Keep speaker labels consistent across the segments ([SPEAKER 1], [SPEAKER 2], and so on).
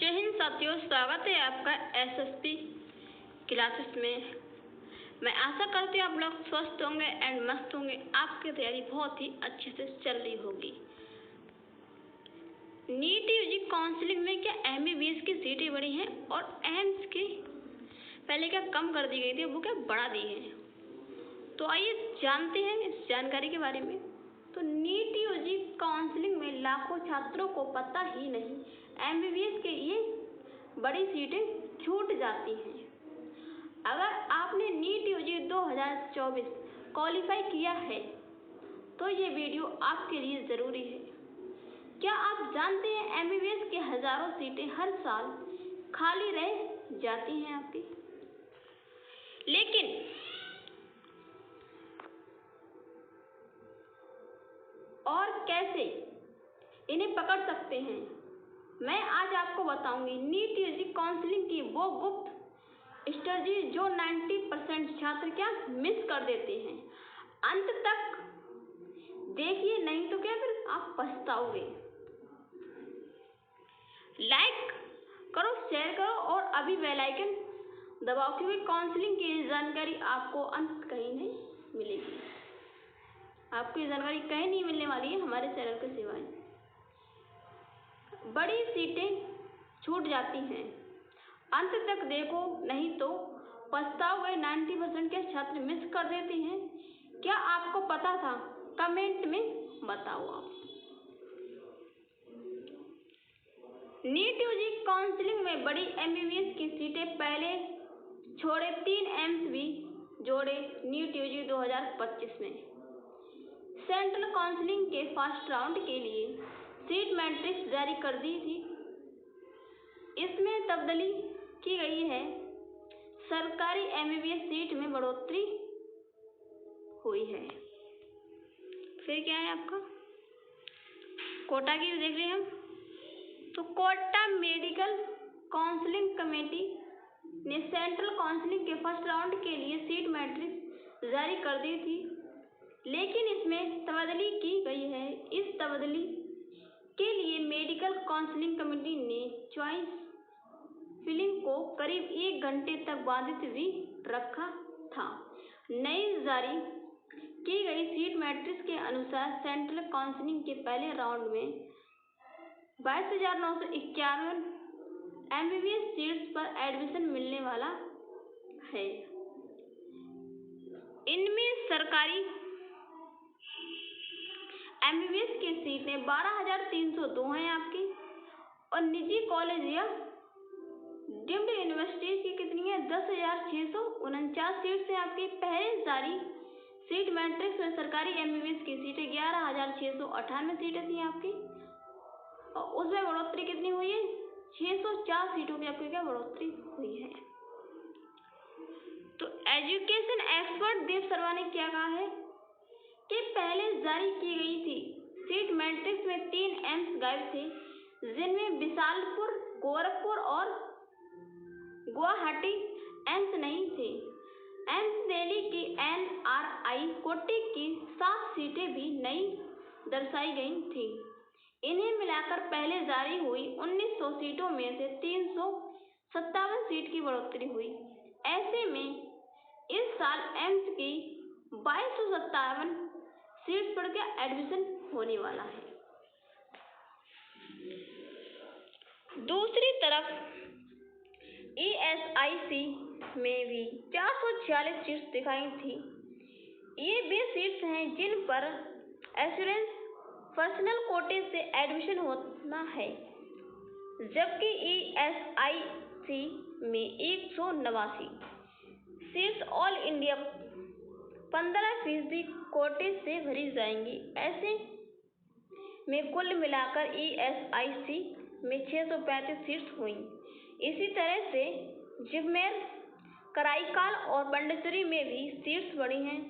[SPEAKER 1] जय हिंद साथियों, स्वागत है आपका एसएसपी क्लासेस में। मैं आशा करती हूँ आप लोग स्वस्थ होंगे एंड मस्त होंगे। आपकी तैयारी बहुत ही अच्छे से चल रही होगी। नीट यूजी काउंसलिंग में क्या एमबीबीएस की सीटें बढ़ी हैं और एम्स की पहले क्या कम कर दी गई थी, वो क्या बढ़ा दी है। तो आइए जानते हैं इस जानकारी के बारे में। तो नीट यूजी काउंसलिंग में लाखों छात्रों को पता ही नहीं एमबीबीएस के ये बड़ी सीटें छूट जाती हैं। अगर आपने नीट यूजी 2024 क्वालिफाई किया है तो ये वीडियो आपके लिए ज़रूरी है। क्या आप जानते हैं एमबीबीएस की हज़ारों सीटें हर साल खाली रह जाती हैं आपकी, लेकिन और कैसे इन्हें पकड़ सकते हैं, मैं आज आपको बताऊंगी। नीट यूजी काउंसलिंग की वो गुप्त स्ट्रेटजी जो 90% छात्र क्या मिस कर देते हैं। अंत तक देखिए, नहीं तो क्या फिर आप पछताओगे। लाइक करो, शेयर करो और अभी बेल आइकन दबाओ, क्योंकि काउंसलिंग की जानकारी आपको अंत कहीं नहीं मिलेगी। आपको ये जानकारी कहीं नहीं मिलने वाली है हमारे चैनल के सिवाय। बड़ी सीटें छूट जाती हैं, अंत तक देखो नहीं तो पछताओगे। 90% के छात्र मिस कर देते हैं। क्या आपको पता था? कमेंट में बताओ आप। नीट यूजी काउंसलिंग में बड़ी एमबीबीएस की सीटें पहले छोड़े 3 एम्स भी जोड़े नीट यूजी 2025 में। सेंट्रल काउंसलिंग के फर्स्ट राउंड के लिए सीट मैट्रिक्स जारी कर दी थी। इसमें तब्दीली की गई है। सरकारी एमबीबीएस सीट में बढ़ोतरी हुई है। फिर क्या है आपका कोटा की देख रहे हैं हम। तो कोटा मेडिकल काउंसलिंग कमेटी ने सेंट्रल काउंसलिंग के फर्स्ट राउंड के लिए सीट मैट्रिक्स जारी कर दी थी, लेकिन इसमें तब्दीली की गई है। इस तब्दीली के लिए मेडिकल काउंसलिंग कमेटी ने चॉइस फिलिंग को करीब 1 घंटे तक बाधित भी रखा था। नई जारी की गई सीट मैट्रिक्स के अनुसार सेंट्रल काउंसलिंग के पहले राउंड में 22,951 एमबीबीएस सीट्स पर एडमिशन मिलने वाला है। इनमें सरकारी एमबीबीएस की सीटें 12,302 हैं आपकी, और निजी कॉलेज या डीम्ड यूनिवर्सिटी की कितनी है? 10,649 सीट्स हैं आपकी। पहले जारी सीट मैट्रिक्स में सरकारी एमबीबीएस की सीटें 11,698 सीटें थी आपकी, और उसमें बढ़ोतरी कितनी हुई है? 604 सीटों की आपकी क्या बढ़ोतरी हुई है। तो एजुकेशन एक्सपर्ट देव शर्मा ने क्या कहा है कि पहले जारी की गई थी सीट मैट्रिक्स में 3 एम्स गायब थे, जिनमें विशालपुर, गोरखपुर और गुवाहाटी एम्स नहीं थे। एम्स दिल्ली की एनआरआई कोटे की 7 सीटें भी नई दर्शाई गई थी। इन्हें मिलाकर पहले जारी हुई 1900 सीटों में से 357 सीट की बढ़ोतरी हुई। ऐसे में इस साल एम्स की 2257 सीट्स पर क्या एडमिशन होने वाला है। दूसरी तरफ ईएसआईसी में भी 446 सीट्स दिखाई थी। ये वे सीट्स हैं जिन पर एश्योरेंस पर्सनल कोटे से एडमिशन होना है, जबकि ईएसआईसी में 189 सीट्स ऑल इंडिया 15% कोटे से भरी जाएंगी। ऐसे में कुल मिलाकर ईएसआईसी में 635 सीट्स हुई। इसी तरह से जिम्मेर, कराईकाल और पंडिचेरी में भी सीट्स बढ़ी हैं।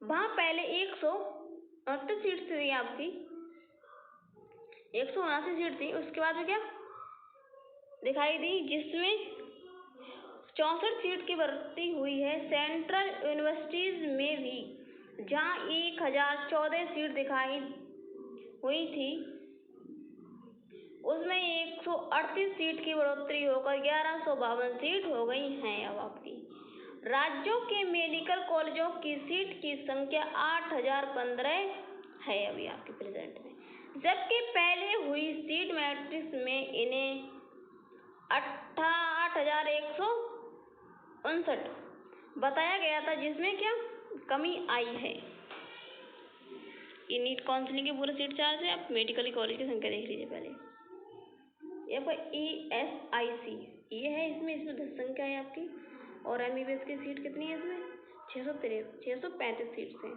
[SPEAKER 1] वहाँ पहले 129 सीट्स थी आपकी, 179 सीट थी। उसके बाद में क्या दिखाई दी, जिसमें 64 सीट की बढ़ोतरी हुई है। सेंट्रल यूनिवर्सिटीज में भी जहाँ 1014 सीट दिखाई हुई थी, उसमें 138 सीट की बढ़ोतरी होकर 1152 सीट हो गई हैं अब आपकी। राज्यों के मेडिकल कॉलेजों की सीट की संख्या 8015 है अभी आपके प्रेजेंट में, जबकि पहले हुई सीट मैट्रिक्स में इन्हें 8159 बताया गया था, जिसमें क्या कमी आई है। ये नीट काउंसलिंग के पूरे सीट चार्ज है। आप मेडिकल कॉलेज की संख्या देख लीजिए पहले। ये ESIC ये है, इसमें 10 संख्या है आपकी, और MBBS की सीट कितनी है इसमें 635 सीट्स हैं।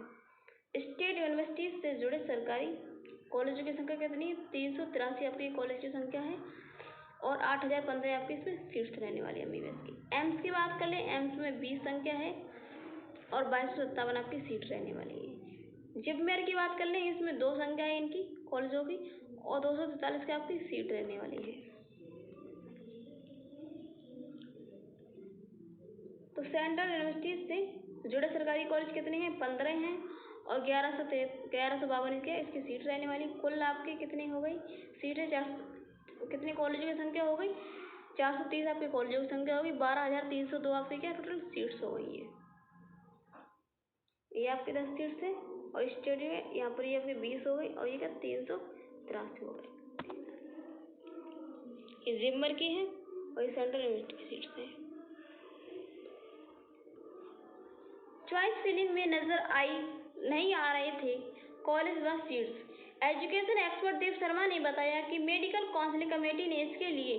[SPEAKER 1] स्टेट यूनिवर्सिटी से जुड़े सरकारी कॉलेजों की संख्या कितनी है 383 आपकी कॉलेज की संख्या है, और 8015 आपकी इसमें सीट्स रहने वाली है MBBS की। एम्स की बात कर लें, एम्स में 20 संख्या है और 2257 आपकी सीट रहने वाली है। जिपमेर की बात कर लें, इसमें 2 संख्या है इनकी कॉलेजों की, और 243 की आपकी सीट रहने वाली है। तो सेंट्रल यूनिवर्सिटी से जुड़े सरकारी कॉलेज कितने हैं 15 हैं, और 1152 इसकी सीट रहने वाली। कुल आपकी कितनी हो गई सीटें, कितने कॉलेजों की संख्या हो गई 430 आपके कॉलेजों की संख्या होगी, 12302 आपकी क्या टोटल सीट्स हो गई है। ये आपके 10 सीट्स है, और स्टेट में यहाँ पर ये आपके 20 हो गई, और ये क्या 383 हो गई। ये जिपमर की है, और ये सेंट्रल यूनिवर्सिटी की सीट्स है। चॉइस फिलिंग में नहीं आ रहे थे कॉलेज व seats. Education expert Dev Sharma ने बताया कि मेडिकल काउंसलिंग कमेटी ने इसके लिए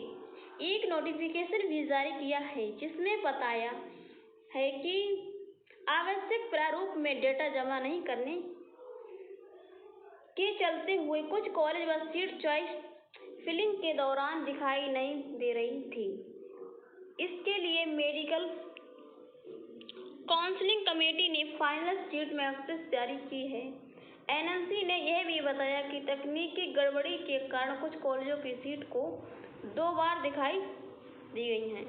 [SPEAKER 1] एक नोटिफिकेशन भी जारी किया है, जिसमें बताया है कि आवश्यक प्रारूप में डेटा जमा नहीं करने के चलते हुए कुछ कॉलेज व सीट चॉइस फिलिंग के दौरान दिखाई नहीं दे रही थी। इसके लिए मेडिकल काउंसलिंग कमेटी ने फाइनल सीट मैट्रिक्स जारी की है। NNC ने यह भी बताया कि तकनीकी गड़बड़ी के कारण कुछ कॉलेजों की सीट को 2 बार दिखाई दी गई हैं।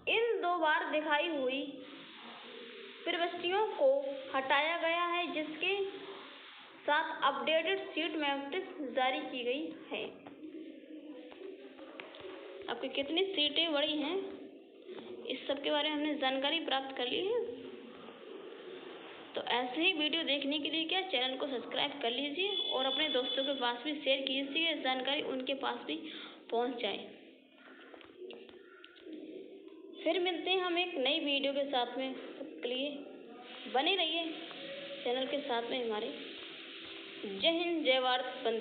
[SPEAKER 1] इन 2 बार दिखाई हुई प्रविष्टियों को हटाया गया है, जिसके साथ अपडेटेड सीट मैट्रिक्स जारी की गई है। आपकी कितनी सीटें बढ़ी हैं इस सब के बारे में हमने जानकारी प्राप्त कर ली है। तो ऐसे ही वीडियो देखने के लिए क्या चैनल को सब्सक्राइब कर लीजिए, और अपने दोस्तों के पास भी शेयर कीजिए, जानकारी उनके पास भी पहुंच जाए। फिर मिलते हैं हम एक नई वीडियो के साथ में, सबके लिए बने रहिए चैनल के साथ में हमारे। जय हिंद, जय भारत।